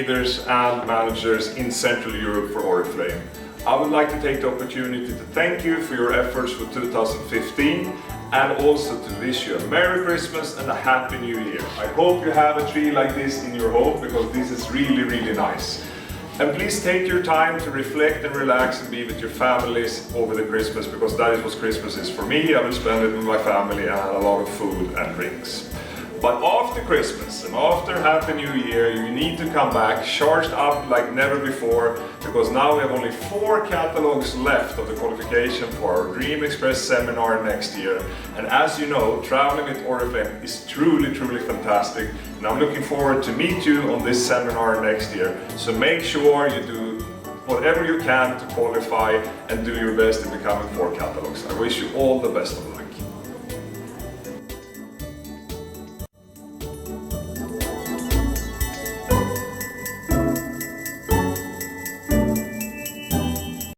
traders and managers in Central Europe for Oriflame. I would like to take the opportunity to thank you for your efforts for 2015 and also to wish you a Merry Christmas and a Happy New Year. I hope you have a tree like this in your home because this is really, really nice. And please take your time to reflect and relax and be with your families over the Christmas, because that is what Christmas is for me. I will spend it with my family and a lot of food and drinks. But after Christmas and after Happy New Year, you need to come back charged up like never before, because now we have only 4 catalogs left of the qualification for our Dream Express seminar next year. And as you know, traveling with Oriflame is truly, truly fantastic. And I'm looking forward to meet you on this seminar next year. So make sure you do whatever you can to qualify and do your best in becoming 4 catalogs. I wish you all the best of luck.